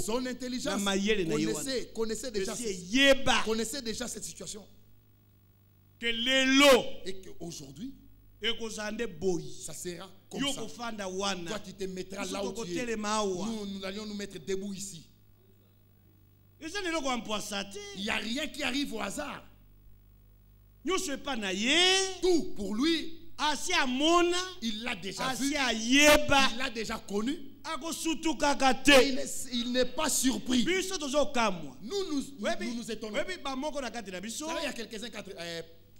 Son intelligence connaissait déjà cette situation. Et qu'aujourd'hui, ça sera comme ça. Toi, tu te mettras là où tu es. Nous allions nous mettre debout ici. Il n'y a rien qui arrive au hasard. Tout pour lui, il l'a déjà vu, il l'a déjà connu. Il n'est pas surpris. Nous nous étonnons.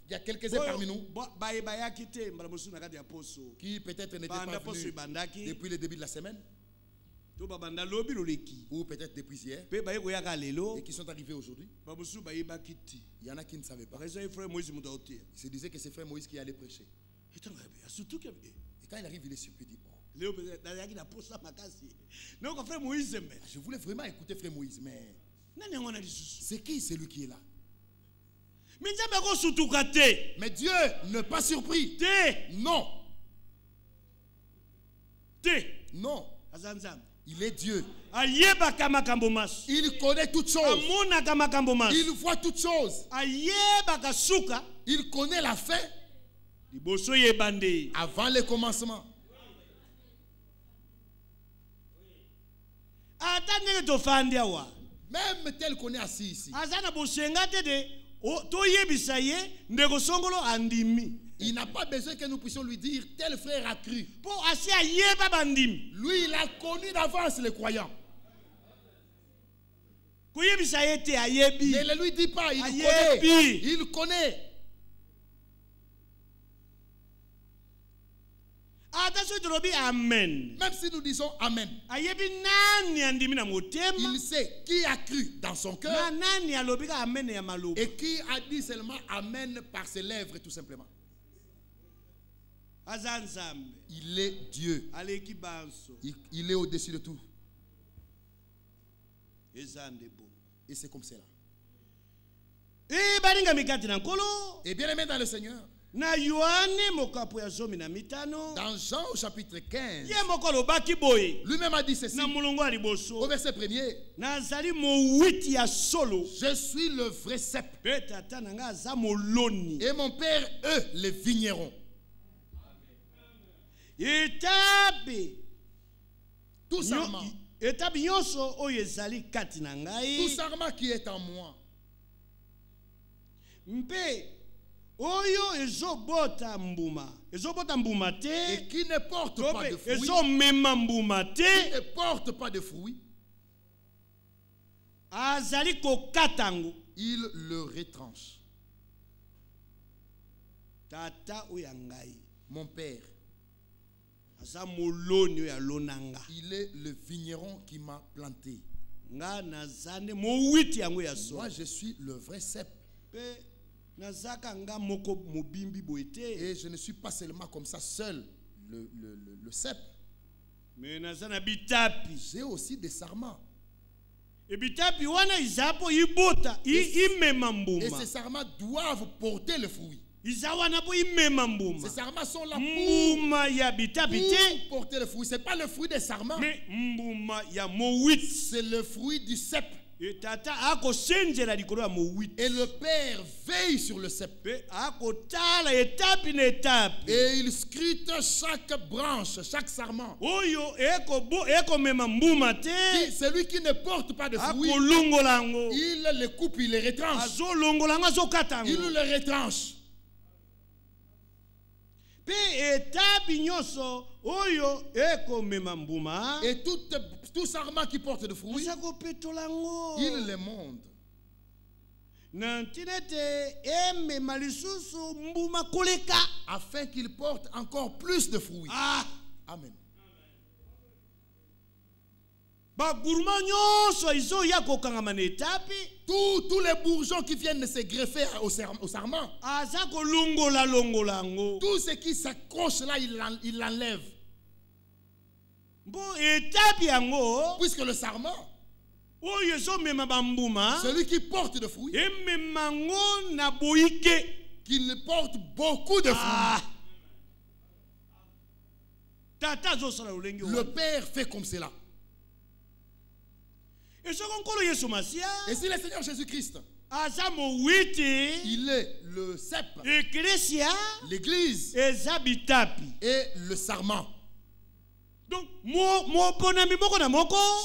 Il y a quelques-uns parmi nous qui peut-être n'étaient pas venus depuis le début de la semaine, ou peut-être depuis hier, et qui sont arrivés aujourd'hui. Il y en a qui ne savaient pas. Ils se disaient que c'est frère Moïse qui allait prêcher. Et quand il arrive, il est surpris. Il dit, je voulais vraiment écouter frère Moïse, mais c'est qui celui qui est là? Mais Dieu n'est pas surpris. Non. Non. Il est Dieu. Il connaît toutes choses. Il voit toutes choses. Il connaît la fin avant le commencement. Même tel qu'on est assis ici, il n'a pas besoin que nous puissions lui dire tel frère a cru. Lui, il a connu d'avance les croyants. Ne le lui dis pas, il connaît. Il connaît. Même si nous disons Amen, il sait qui a cru dans son cœur et qui a dit seulement Amen par ses lèvres tout simplement. Il est Dieu. Il est au-dessus de tout. Et c'est comme cela. Et bien aimé dans le Seigneur, dans Jean au chapitre 15, lui-même a dit ceci au verset 1er: je suis le vrai cep et mon père eux les vignerons. Tout sarment qui est en moi, et qui ne porte pas de fruits, il le retranche. Mon père, il est le vigneron qui m'a planté. Moi, je suis le vrai cep. Et je ne suis pas seulement comme ça seul, le cep. J'ai aussi des sarments. Et ces sarments doivent porter le fruit. Ces sarments sont là pour porter le fruit. Ce n'est pas le fruit des sarments, c'est le fruit du cep. Et le Père veille sur le cep. Et il scrute chaque branche, chaque sarment. Celui qui ne porte pas de fruits, il le coupe, il le retranche. Il le retranche. Et tout sarment qui porte de fruits, il le monte. Afin qu'il porte encore plus de fruits. Amen. Tous les bourgeons qui viennent de se greffer au sarment, tout ce qui s'accroche là, il l'enlève. Puisque le sarment, celui qui porte de fruits, qu'il porte beaucoup de fruits. Le Père fait comme cela. Et si le Seigneur Jésus-Christ, il est le cep, l'église et le sarment. Donc,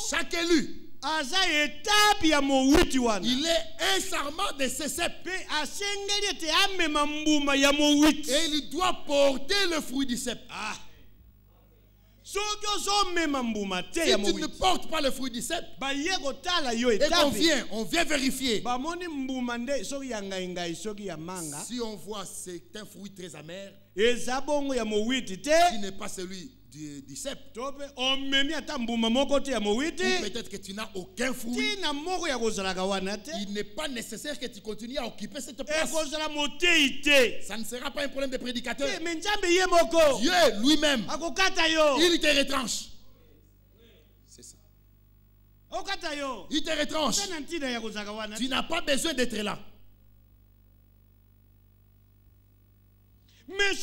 chaque élu, il est un sarment de ce cep. Et il doit porter le fruit du cep. Si tu ne portes pas le fruit du cep, et on vient vérifier. Si on voit c'est un fruit très amer, qui n'est pas celui du cep, ou peut-être que tu n'as aucun fruit, il n'est pas nécessaire que tu continues à occuper cette place. Ça ne sera pas un problème de prédicateur. Dieu lui-même, il te retranche. C'est ça. Il te retranche. Tu n'as pas besoin d'être là. Mais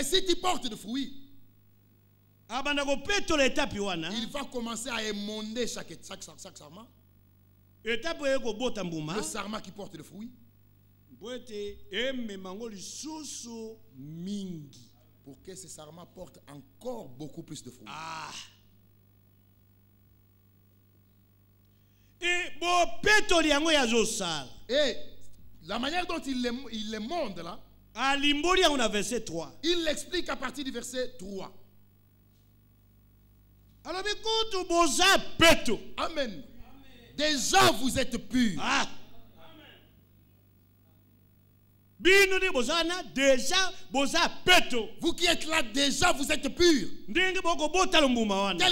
si tu portes de fruits, il va commencer à émonder chaque sarment. Le sarment qui porte le fruit, pour que ce sarment porte encore beaucoup plus de fruits. Et la manière dont il les monte là, il l'explique à partir du verset 3. Amen. Déjà vous êtes purs. Vous qui êtes là, déjà vous êtes purs. Tel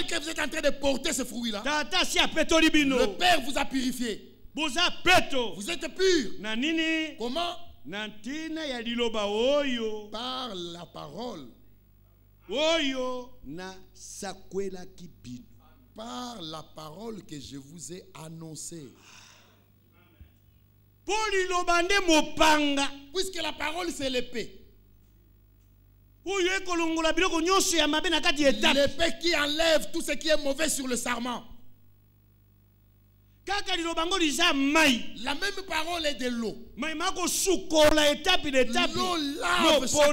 que vous êtes en train de porter ce fruit là, le Père vous a purifié. Vous êtes purs. Comment? Par la parole. Par la parole que je vous ai annoncée. Puisque la parole c'est l'épée. L'épée qui enlève tout ce qui est mauvais sur le sarment. La même parole est de l'eau. L'eau lave chaque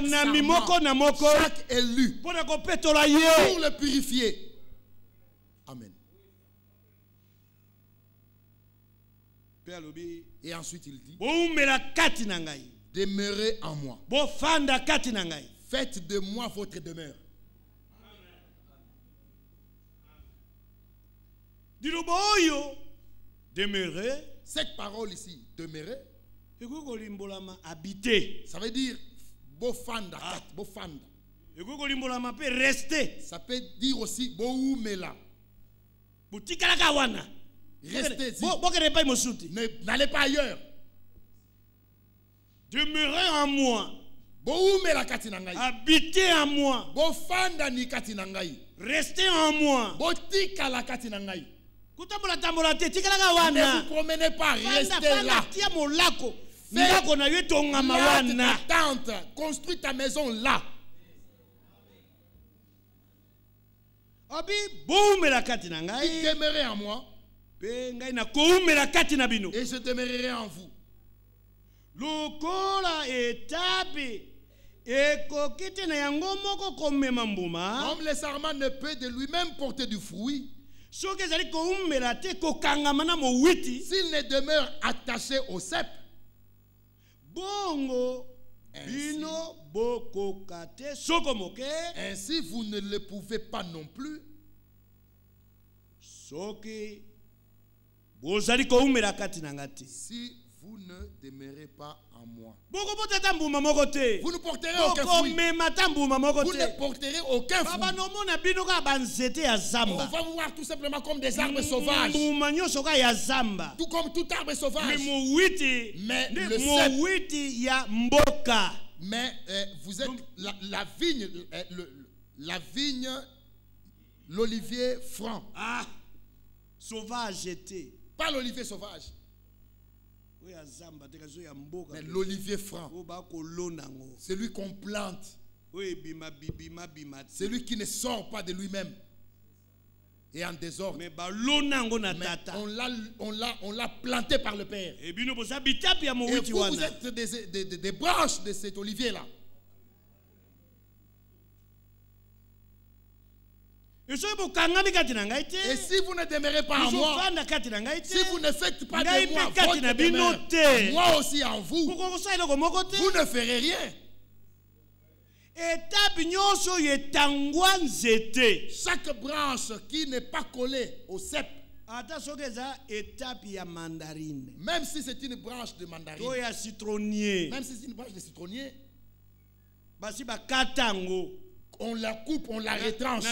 élu pour le purifier. Amen. Et ensuite il dit, demeurez en moi. Faites de moi votre demeure. Demeurer. Cette parole ici, demeurer, habiter. Ça veut dire bofanda, bofanda. Rester. Ça peut dire aussi boumela. Restez ici. N'allez pas ailleurs. Demeurez en moi. Boumela katinangai. Habitez en moi. Bofanda ni katinangai. Restez en moi. Botika la katinangai. Ne vous promenez pas, restez là. Fais ta tente, construis ta maison là. Demeurez en moi. Et je demeurerai en vous. Comme le sarment ne peut de lui-même porter du fruit, s'il ne demeure attaché au cep, ainsi vous ne le pouvez pas non plus. Si vous ne demeurez pas en moi, vous ne porterez aucun fruit. Vous ne porterez aucun fruit. On va vous voir tout simplement comme des arbres sauvages. Tout comme tout arbre sauvage. Mais le cep, mais vous êtes la vigne, l'olivier franc. Sauvage était. Pas l'olivier sauvage. Mais l'olivier franc. Celui qu'on plante. Celui qui ne sort pas de lui-même et en désordre. Mais on l'a planté par le Père. Et vous êtes des branches de cet olivier-là. Et si vous ne demeurez pas en moi, si vous ne faites pas de moi votre demeure, moi aussi en vous, vous ne ferez rien. Chaque branche qui n'est pas collée au cep, même si c'est une branche de mandarine, même si c'est une branche de citronnier, on la coupe, on la retranche.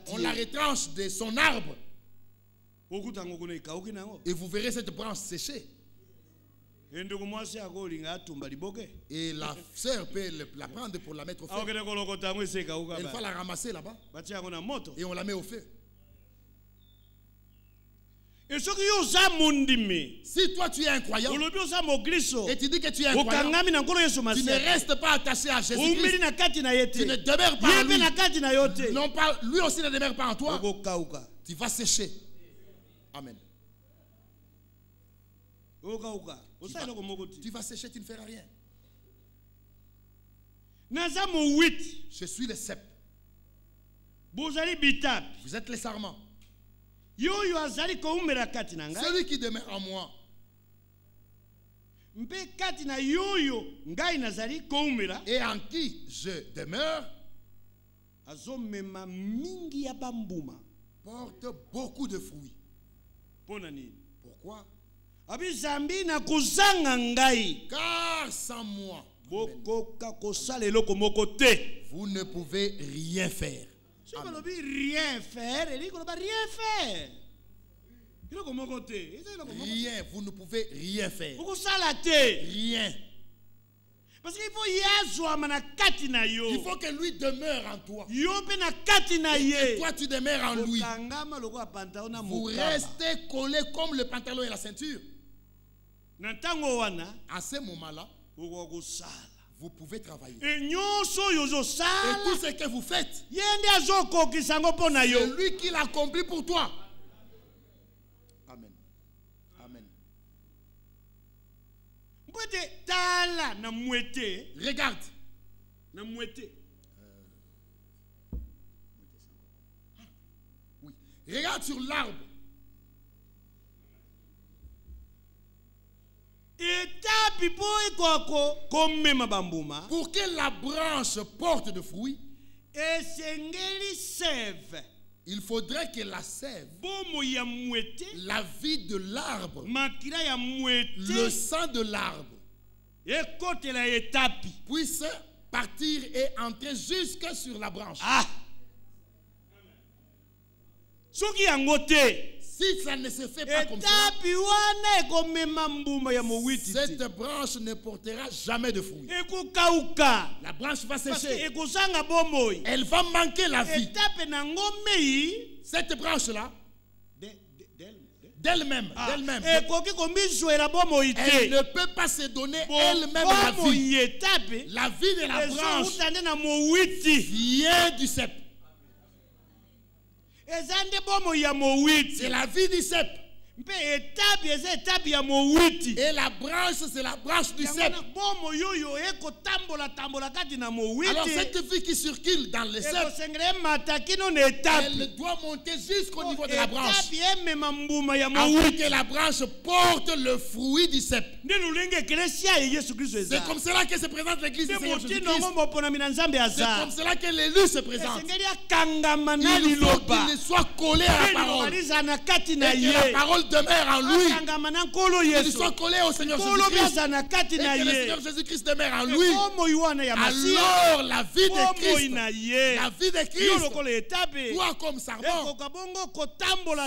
On la retranche de son arbre. Et vous verrez cette branche sécher. Et la sœur peut la prendre pour la mettre au feu. Elle va la ramasser là-bas. Et on la met au feu. Si toi tu es un croyant et tu dis que tu es un croyant, tu ne restes pas attaché à Jésus-Christ, tu ne demeures pas en lui, non pas, lui aussi ne demeure pas en toi, tu vas sécher. Amen. Tu vas sécher, tu ne feras rien. Je suis le cep. Vous êtes les sarments. Celui qui demeure en moi. Et en qui je demeure porte beaucoup de fruits. Pourquoi? Car sans moi, vous ne pouvez rien faire. Amen. Rien, vous ne pouvez rien faire. Rien. Parce qu'il faut que lui demeure en toi. Et que toi tu demeures en lui. Vous restez collés comme le pantalon et la ceinture. À ce moment-là, vous pouvez travailler. Et tout ce que vous faites, c'est lui qui l'accomplit pour toi. Amen. Amen. Regarde. Oui. Regarde sur l'arbre. Pour que la branche porte de fruits, il faudrait que la sève, la vie de l'arbre, le sang de l'arbre, puisse partir et entrer jusque sur la branche. Si ça ne se fait pas comme ça, cette branche ne portera jamais de fruits. La branche va sécher. Elle va manquer la vie. Cette branche-là, d'elle-même, elle ne peut pas se donner elle-même la vie. La vie de la branche vient du cep. C'est la vie du cep. Et la branche, c'est la branche du cep. Alors cette vie qui circule dans le cep, elle doit monter jusqu'au niveau de la branche, afin que la branche porte le fruit du cep. C'est comme cela que se présente l'église du Seigneur Jésus-Christ. C'est comme cela que l'élu se présente. Il faut qu'il soit collé à la parole, et que la parole demeure en lui. Qu'il soit collé au Seigneur Jésus-Christ, et que le Seigneur Jésus-Christ demeure en lui. Alors la vie de Christ, toi comme sarment,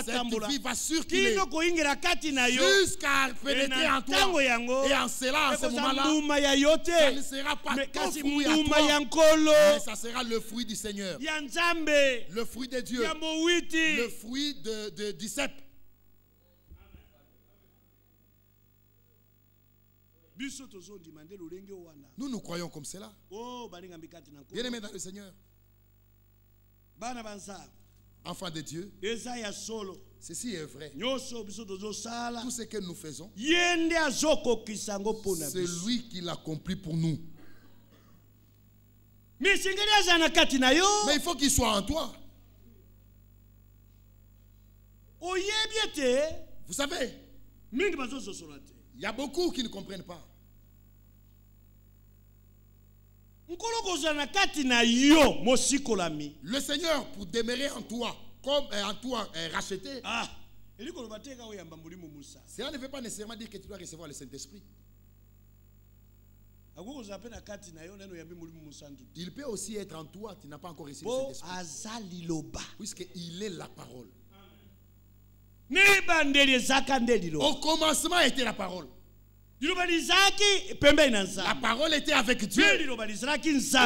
cette vie va circuler jusqu'à pénétrer en toi. Et en cela, à ce moment-là, ça ne sera pas ton fruit à toi, mais ça sera le fruit du Seigneur, le fruit de Dieu, le fruit du cep. Nous nous croyons comme cela. Bien-aimés dans le Seigneur. Enfants de Dieu, ceci est vrai. Tout ce que nous faisons, c'est lui qui l'accomplit pour nous. Mais il faut qu'il soit en toi. Vous savez, il y a beaucoup qui ne comprennent pas. Le Seigneur, pour demeurer en toi, comme en toi racheté, cela ne veut pas nécessairement dire que tu dois recevoir le Saint-Esprit. Il peut aussi être en toi, tu n'as pas encore reçu le Saint-Esprit. Puisqu'il est la parole. Au commencement était la parole. La parole était avec Dieu. Et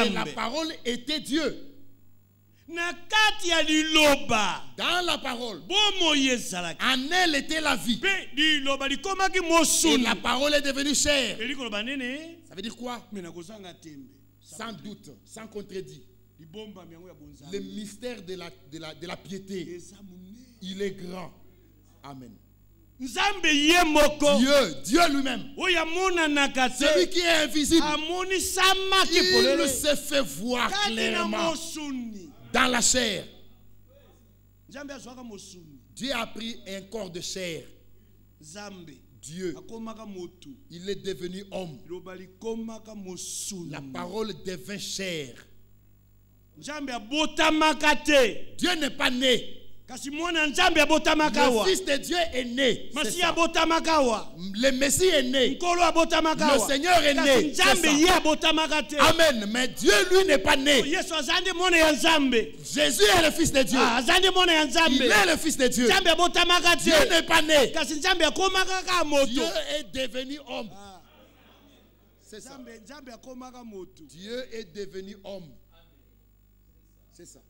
la parole était Dieu. Dans la parole, en elle était la vie. Et la parole est devenue chair. Ça veut dire quoi? Sans doute, sans contredit. Le mystère de la piété, il est grand. Amen. Dieu lui-même, celui qui est invisible, il se fait voir clairement dans la chair. Dieu a pris un corps de chair. Dieu, il est devenu homme. La parole devint chair. Dieu n'est pas né. Le Fils de Dieu est né. Le Messie est né. Le Seigneur est né. Amen. Mais Dieu, lui, n'est pas né. Jésus est le Fils de Dieu. Il est le Fils de Dieu. Dieu n'est pas né. Dieu est devenu homme. C'est ça. Dieu est devenu homme. C'est ça.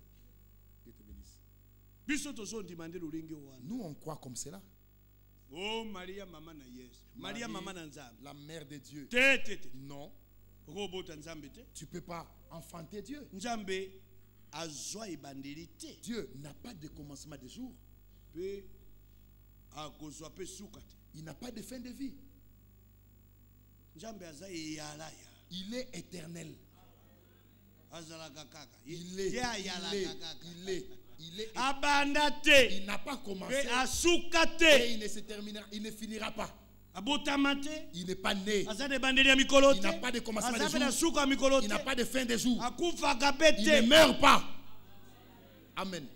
Nous on croit comme cela. Oh Maria maman na yes. Maria maman na nzambe. La mère de Dieu. Non. Tu peux pas enfanter Dieu. Dieu n'a pas de commencement de jour. Il n'a pas de fin de vie. Il est éternel. Il n'a pas commencé et il ne se terminera, il ne finira pas. Il n'est pas né. Il n'a pas de commencement de jour. Il n'a pas de fin de jour. Il ne meurt pas. Amen.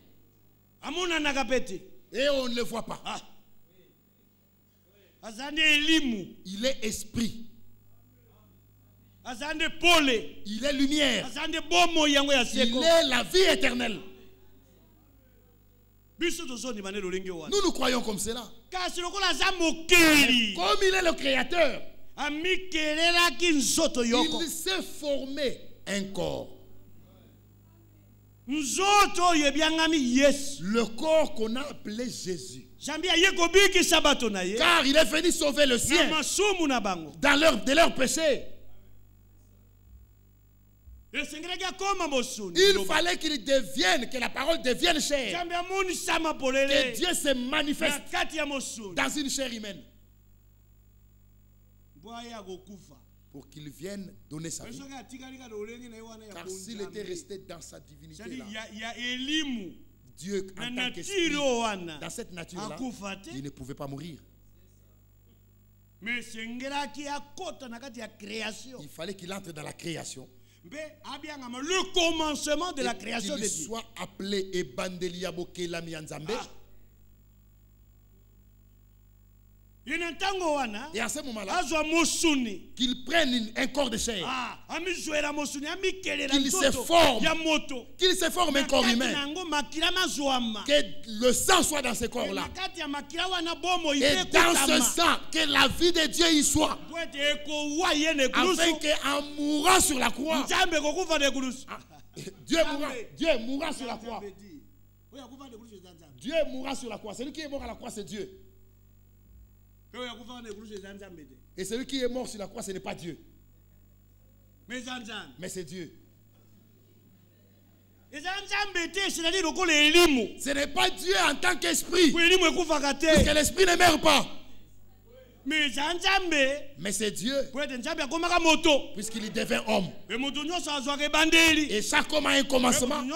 Et on ne le voit pas. Il est esprit. Il est lumière. Il est la vie éternelle. Nous nous croyons comme cela. Comme il est le créateur, il s'est formé un corps. Le corps qu'on a appelé Jésus. Car il est venu sauver le sien de leur péché. Il fallait qu'il devienne, que la parole devienne chair. Que Dieu se manifeste dans une chair humaine. Pour qu'il vienne donner sa vie. Car s'il était resté dans sa divinité là, Dieu en tant qu'esprit, dans cette nature-là, il ne pouvait pas mourir. Il fallait qu'il entre dans la création. Le commencement de la création de Dieu. Qu'il soit appelé Ebandelia Bokela Mianzambe. Et à ce moment-là, qu'il prenne un corps de chair, qu'il se forme un corps humain, que le sang soit dans ce corps-là, et dans ce sang, que la vie de Dieu y soit, afin qu'en mourant sur la croix, Dieu mourra sur la croix. Dieu mourra sur la croix. Celui qui est mort à la croix, c'est Dieu. Et celui qui est mort sur la croix, ce n'est pas Dieu. Mais c'est Dieu. Ce n'est pas Dieu en tant qu'esprit. Parce que l'esprit ne meurt pas. Mais c'est Dieu. Puisqu'il devient homme. Et chaque homme a un commencement. Et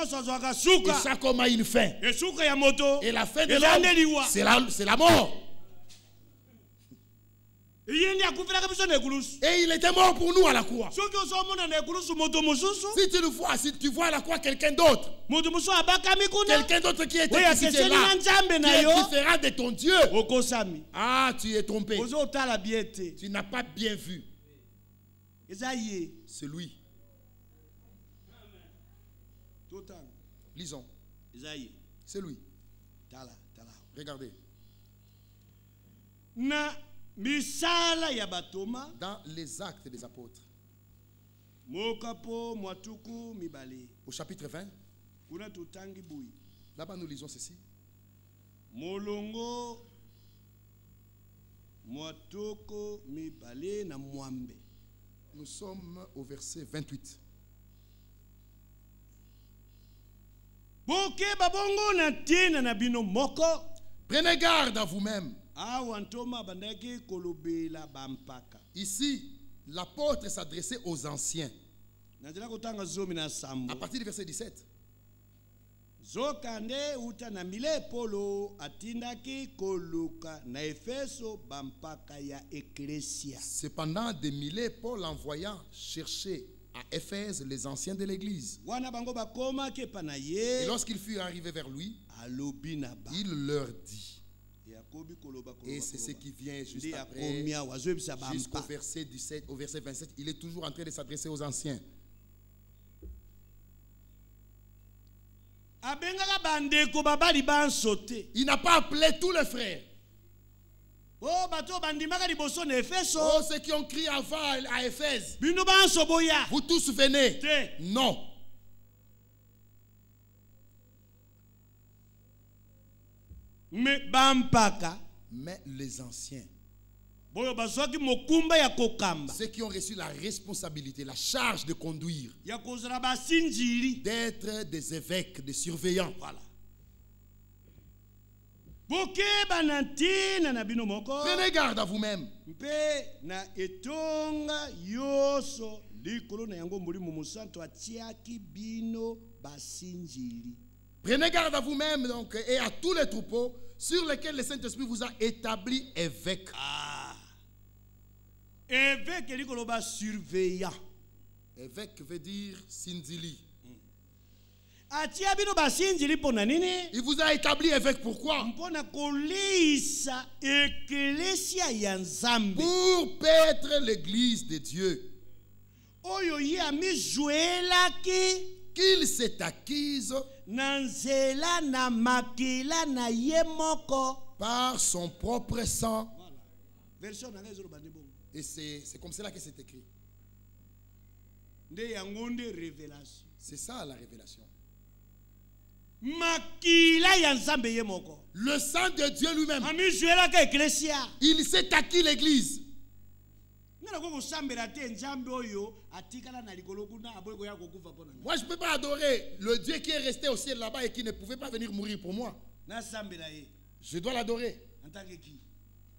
chaque homme a une fin. Et la fin de l'homme, c'est la mort. Et il était mort pour nous à la croix. Si tu le vois, si tu vois à la croix quelqu'un d'autre, quelqu'un d'autre qui était là, qui est différent de ton Dieu, ah, tu es trompé. Tu n'as pas bien vu. C'est lui. Lisons. C'est lui. Regardez. Dans les actes des apôtres, au chapitre 20, là-bas nous lisons ceci. Nous sommes au verset 28. Prenez garde à vous-même. Ici, l'apôtre s'adressait aux anciens. À partir du verset 17. Cependant, de Milet, Paul envoya chercher à Éphèse les anciens de l'église. Et lorsqu'il fut arrivé vers lui, il leur dit. Et c'est ce qui vient juste après, jusqu'au verset 17, au verset 27, il est toujours en train de s'adresser aux anciens. Il n'a pas appelé tous les frères. Oh, ceux qui ont crié avant à Éphèse. Vous tous venez. Non. Mais les anciens, ceux qui ont reçu la responsabilité, la charge de conduire, d'être des évêques, des surveillants. Voilà. Prenez garde à vous-même. Prenez garde à vous-même donc, et à tous les troupeaux sur lesquels le Saint-Esprit vous a établi évêque. Évêque, surveillant. Évêque veut dire Sindili. Il vous a établi évêque pourquoi? Pour paître l'église de Dieu. Qu'il s'est acquise par son propre sang. Et c'est comme cela que c'est écrit. C'est ça la révélation. Le sang de Dieu lui-même, il s'est acquis l'église. Moi je ne peux pas adorer le Dieu qui est resté au ciel là-bas et qui ne pouvait pas venir mourir pour moi. Je dois l'adorer.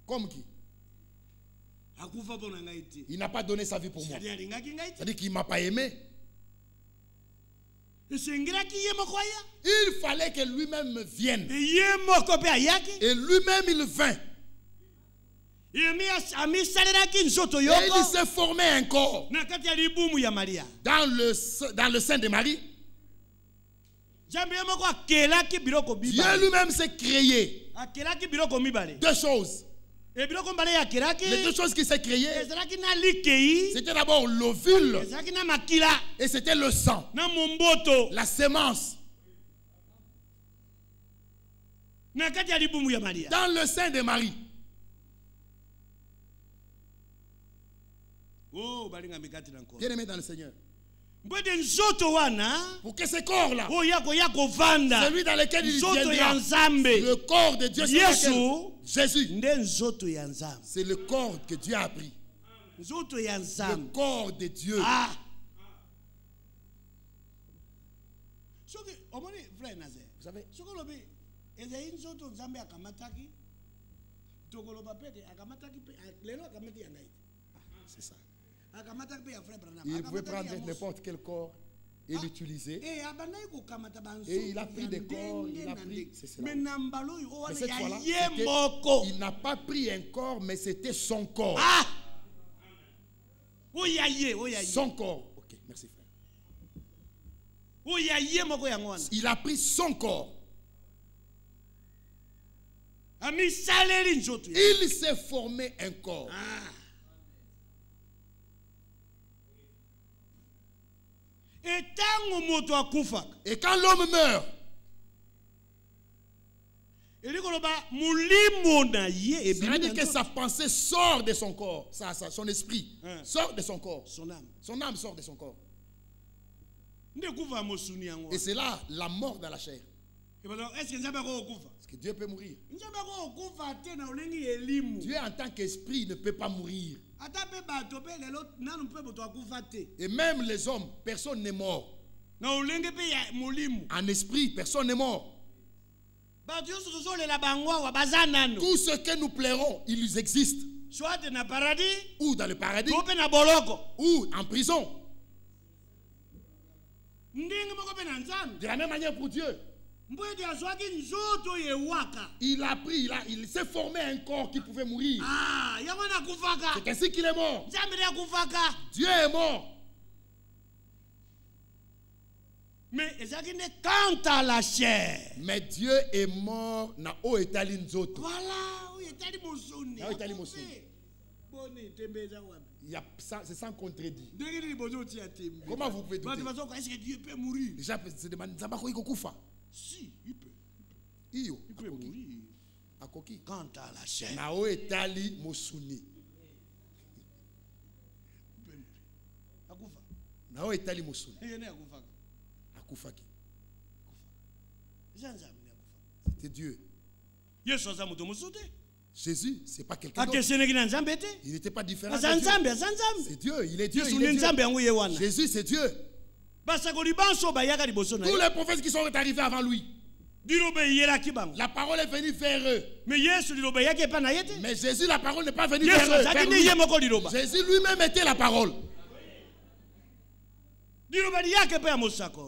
Comme qui? Il n'a pas donné sa vie pour moi. C'est-à-dire qu'il ne m'a pas aimé. Il fallait que lui-même vienne. Et lui-même il vint. Et il s'est formé un corps dans le sein de Marie. Dieu lui-même s'est créé deux choses. Les deux choses qui s'est créées, c'était d'abord l'ovule et c'était le sang, la sémence. Dans le sein de Marie. Bien aimé dans le Seigneur. Pour que ce corps-là, celui dans lequel il viendra, le corps de Dieu, Jésus, c'est le corps que Dieu a pris. Le corps de Dieu. Ah. Vous savez, c'est ça. Il pouvait prendre n'importe quel corps et l'utiliser. Et il a pris des corps, il a pris. C'est cela. Mais cette fois-là, il n'a pas pris un corps, mais c'était son corps. Ah! Son corps. Ok, merci frère. Il a pris son corps. Il s'est formé un corps. Ah. Et quand l'homme meurt, c'est-à-dire que sa pensée sort de son corps, son esprit sort de son corps, son âme sort de son corps. Et c'est là la mort dans la chair. Est-ce que Dieu peut mourir? Dieu en tant qu'esprit ne peut pas mourir. Et même les hommes, personne n'est mort. En esprit, personne n'est mort. Tout ce que nous plairons, ils existent. Ou dans le paradis, ou en prison. De la même manière pour Dieu. Il a pris, il s'est formé un corps qui pouvait mourir. C'est ainsi qu'il est mort. Dieu est mort. Mais quant à la chair, mais Dieu est mort na o etali nzoto. Voilà, o etali mosuni. Na o etali mosuni. C'est sans contredit. Comment vous pouvez douter? Est-ce que Dieu peut mourir? Déjà, se demande, si, il peut. Il peut mourir. Quant à la chair. Na o etali mosuni. Na o etali mosuni. C'était Dieu. Jésus, c'est pas quelqu'un d'autre. Il n'était pas différent de Dieu. C'est Dieu, il est Dieu. Jésus, c'est Dieu. Tous les prophètes qui sont arrivés avant lui, la parole est venue vers eux. Mais Jésus, la parole n'est pas venue vers eux. Jésus lui-même était la parole.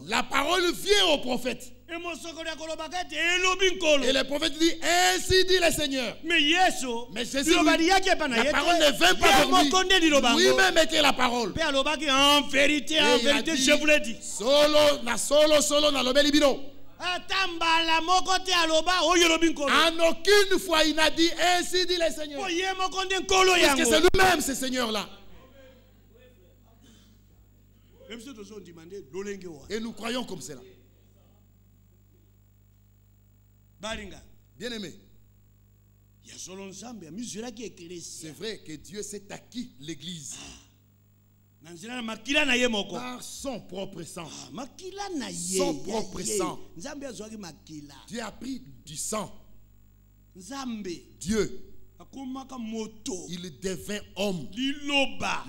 La parole vient au prophète. Et le prophète dit, ainsi dit le Seigneur. Mais Jésus, la parole ne vient pas vers lui. Lui-même était la parole. En vérité, je vous l'ai dit. Solo, na lobe libino. En aucune fois il n'a dit, ainsi dit le Seigneur. Parce que c'est lui-même, ce Seigneur-là. Et nous croyons comme cela. Bien aimé, c'est vrai que Dieu s'est acquis l'église par son propre sang. Son propre sang. Dieu a pris du sang. Dieu, il devint homme.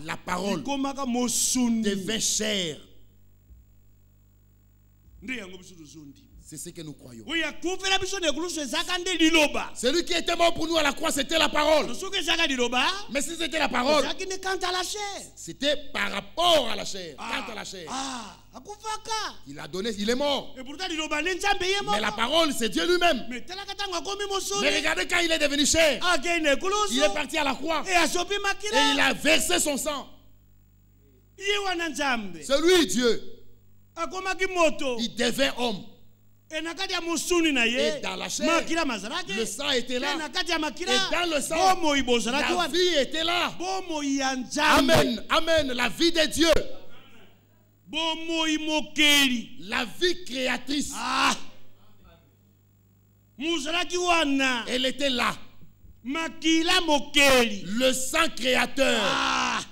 La parole devint chair. C'est ce que nous croyons. Celui qui était mort pour nous à la croix, c'était la parole. Mais si c'était la parole, c'était par rapport à la chair. Quant à la chair. Il a donné, il est mort. Mais la parole, c'est Dieu lui-même. Mais regardez quand il est devenu chair. Il est parti à la croix. Et il a versé son sang. C'est lui, Dieu. Il devint homme. Et dans la chair, le sang était là. Et dans le sang, la vie était là. Amen, amen, la vie de Dieu. La vie créatrice. Elle était là. Le sang créateur.